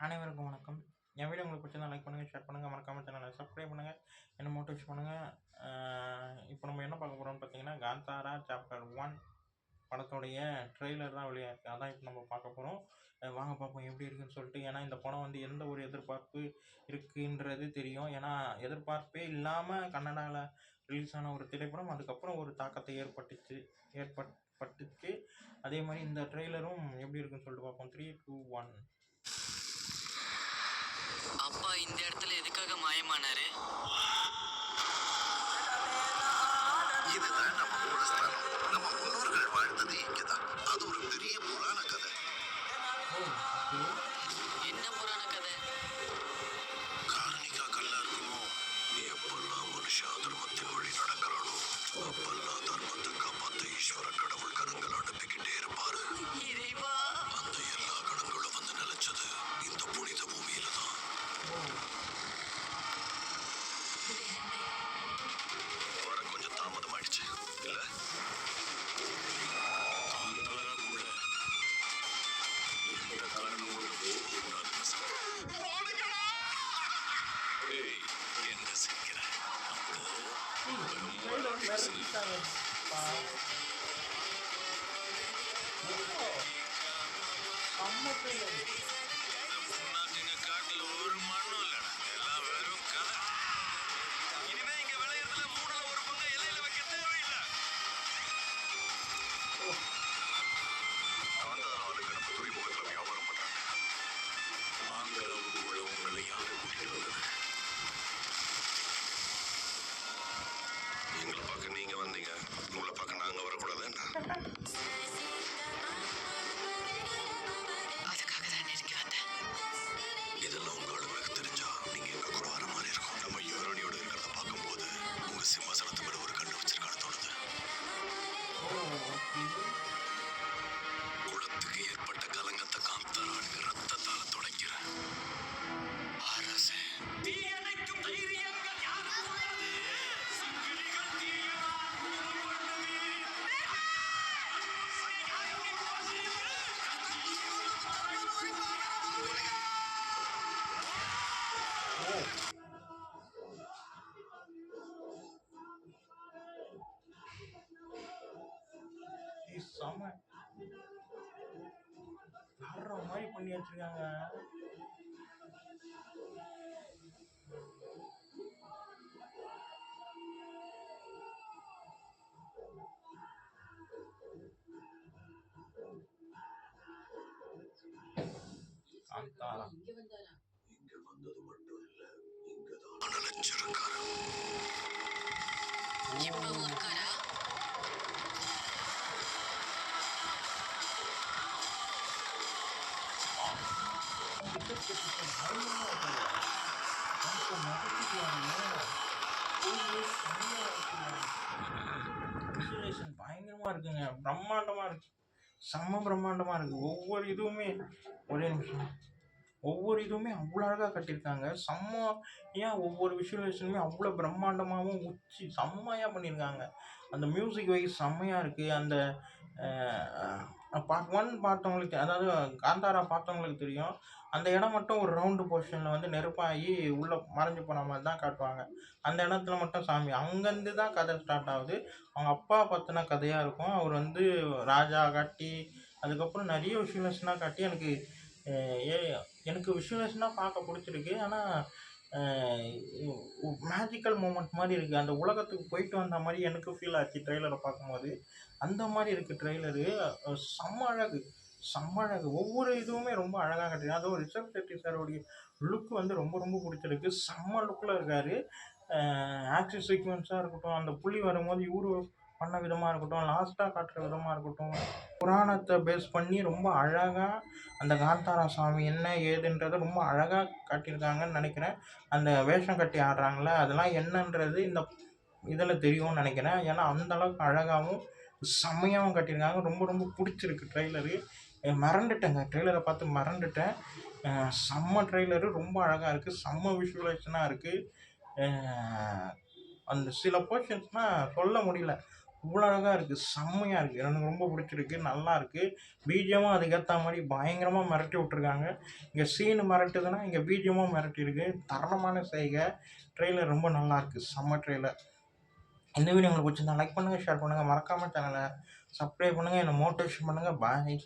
அனைவருக்கும் வணக்கம். என் வீடியோ உங்களுக்கு பிடிச்சிருந்தா லைக் பண்ணுங்கள், ஷேர் பண்ணுங்கள், மறக்காம சேனலை சப்ஸ்கிரைப் பண்ணுங்கள், என்ன மோட்டிவேட் பண்ணுங்கள். இப்போ நம்ம என்ன பார்க்க போகிறோம்னு பார்த்தீங்கன்னா, காந்தாரா சாப்டர் 1 படத்தோடைய ட்ரெய்லர் தான் வெளியாயிருக்கு. அதான் இப்போ நம்ம பார்க்க போகிறோம். வாங்க பார்ப்போம் எப்படி இருக்குன்னு சொல்லிட்டு. ஏன்னா இந்த படம் வந்து எந்த ஒரு எதிர்பார்ப்பு இருக்குன்றது தெரியும். ஏன்னா எதிர்பார்ப்பே இல்லாமல் கன்னடாவில் ரிலீஸ் ஆன ஒரு திரைப்படம் அதுக்கப்புறம் ஒரு தாக்கத்தை ஏற்பட்டுச்சு. அதே மாதிரி இந்த ட்ரெய்லரும் எப்படி இருக்குன்னு சொல்லிட்டு பார்ப்போம். 3, 2, 1. அப்பா இந்த இடத்துல எதுக்காக மாயமானாரு? இதுதான் நம்ம மூலஸ்தானம். நம்ம முன்னோர்கள் வாழ்ந்தது இங்கதான். அது ஒரு பெரிய புராண கதை. என்ன புராண கதை? காரணிகா கல்லா இருக்கணும். எப்பெல்லாம் மனுஷ தர்மத்தின் வழி நடக்கிறானோ அப்பெல்லாம் தர்மத்தை காப்பாத்த ஈஸ்வர கடவுள் கணங்கள் அனுப்பிக்கிட்டே இருப்பாரு. இறைவா, அந்த எல்லா கணங்களும் வந்து நிலைச்சது இந்த புனித பூமியில தான். வர கொஞ்சம் தாமதம் ஆயிடுச்சு இல்ல? என்ன செய்கிற காட்டுல ஒரு மண்ணும் இல்ல, எல்லாம் வெறும் கதை. இனிமே இங்க விளையிறதுல 1/3 இலையில வைக்க தேவையில்லை. ஆளுங்க நம்ம துறைமுகத்துல வியாபாரம் பண்றாங்க. ஆங்கிலம் உள்ளவங்களை யாரும் கூட்டிட்டு வந்தது. எங்களை பார்க்க நீங்க வந்தீங்க, உங்களை பார்க்க நாங்க வரக்கூடாது. அதுக்காக தான் நெருங்கி வந்தேன். இதெல்லாம் உங்க ஆளுங்களுக்கு தெரிஞ்சா நீங்க எங்க கூட வர மாதிரி இருக்கும். நம்ம யுவரணியோட இருக்கிறத பார்க்கும்போது உங்க சிம்மாசனத்து மேல ஒரு கண்ணு வச்சிருக்கான்னு தோணுது. குலத்துக்கு ஏற்பட்ட கலங்கத்தை காந்தாரானுக்கு ரத்தத்தால தொடங்கிறேன். அரசே, தீயணைக்கும் தைரியங்கள் யாருக்கு உள்ளது? சங்கிலிகள் தீயவான் கூறுகொண்டது. செம வர்ற மாதிரி பண்ணி வச்சிருக்காங்க. காந்தாரா இங்க வந்தது மட்டும் இல்ல, இங்கதான் நினைச்சிருக்காரு. இப்பவும் இருக்காரா? விசுவலைசேஷன் பயங்கரமா இருக்குங்க. பிரம்மாண்டமா இருக்கு. செம்ம பிரம்மாண்டமா இருக்கு. ஒவ்வொரு இதுவுமே ஒரே நிமிஷம். ஒவ்வொரு இதுவுமே அவ்வளோ அழகாக கட்டியிருக்காங்க. செம்மையாக ஒவ்வொரு விஷுவலைசேஷனுமே அவ்வளோ பிரம்மாண்டமாகவும் செம்மையாக பண்ணியிருக்காங்க. அந்த மியூசிக் வைஸ் செம்மையாக இருக்குது. அந்த பார்ட் 1 பார்த்தவங்களுக்கு, அதாவது காந்தாரா பார்த்தவங்களுக்கு தெரியும். அந்த இடம் மட்டும் ஒரு ரவுண்டு போர்ஷனில் வந்து நெருப்பாகி உள்ளே மறைஞ்சு போன மாதிரி தான் காட்டுவாங்க. அந்த இடத்துல மட்டும் சாமி அங்கேருந்து தான் கதை ஸ்டார்ட் ஆகுது. அவங்க அப்பா பற்றின கதையாக இருக்கும். அவர் வந்து ராஜா காட்டி அதுக்கப்புறம் நிறைய விஷுவலைசேஷனாக காட்டி எனக்கு விஷுவலைசேஷனாக பார்க்க பிடிச்சிருக்கு. ஆனால் மேஜிக்கல் மூமெண்ட் மாதிரி இருக்குது. அந்த உலகத்துக்கு போயிட்டு வந்த மாதிரி எனக்கு ஃபீல் ஆச்சு ட்ரெய்லரை பார்க்கும்போது. அந்த மாதிரி இருக்குது ட்ரெய்லரு. செம்ம அழகு, செம்ம அழகு. ஒவ்வொரு இதுவுமே ரொம்ப அழகாக கட்டிருக்கு. அதுவும் ரிஷப் ஷெட்டி சாரோடைய லுக் வந்து ரொம்ப ரொம்ப பிடிச்சிருக்கு. செம்ம லுக்கில் இருக்கார். ஆக்ஷன் சீக்வன்ஸாக இருக்கட்டும், அந்த புள்ளி வரும்போது இவரு பண்ண விதமாக இருக்கட்டும், லாஸ்ட்டாக காட்டுற விதமாக இருக்கட்டும், புராணத்தை பேஸ் பண்ணி ரொம்ப அழகாக அந்த காந்தாரா சாமி என்ன ஏதுன்றதை ரொம்ப அழகாக காட்டியிருக்காங்கன்னு நினைக்கிறேன். அந்த வேஷம் கட்டி ஆடுறாங்களே அதெல்லாம் என்னன்றது இந்த இதில் தெரியும்னு நினைக்கிறேன். ஏன்னா அந்தளவுக்கு அழகாகவும் செம்மையாகவும் கட்டியிருக்காங்க. ரொம்ப ரொம்ப பிடிச்சிருக்கு ட்ரெய்லரு. மறந்துட்டேங்க, ட்ரெய்லரை பார்த்து மறந்துட்டேன். செம்ம ட்ரெய்லரு, ரொம்ப அழகாக இருக்குது, செம்ம விஷுவலைசேஷனாக இருக்குது. அந்த சில போர்ஷன்ஸ்னால் சொல்ல முடியல. இவ்வளோ அழகாக இருக்குது, செம்மையாக இருக்குது. எனக்கு ரொம்ப பிடிச்சிருக்கு, நல்லா இருக்குது. பிஜிஎம்மும் அதுக்கேற்ற மாதிரி பயங்கரமாக மிரட்டி விட்ருக்காங்க. இங்கே சீனு மிரட்டுதுன்னா இங்கே பிஜிஎம்மும் மிரட்டியிருக்கு. தரமான செய்கை. ட்ரெய்லர் ரொம்ப நல்லாயிருக்கு, செம்ம ட்ரெய்லர். இந்த வீடியோ உங்களுக்கு பிடிச்சிருந்தா லைக் பண்ணுங்கள், ஷேர் பண்ணுங்கள், மறக்காமல் சேனலை சப்ஸ்கிரைப் பண்ணுங்கள், என்னை மோட்டிவேஷன் பண்ணுங்கள். பாய்.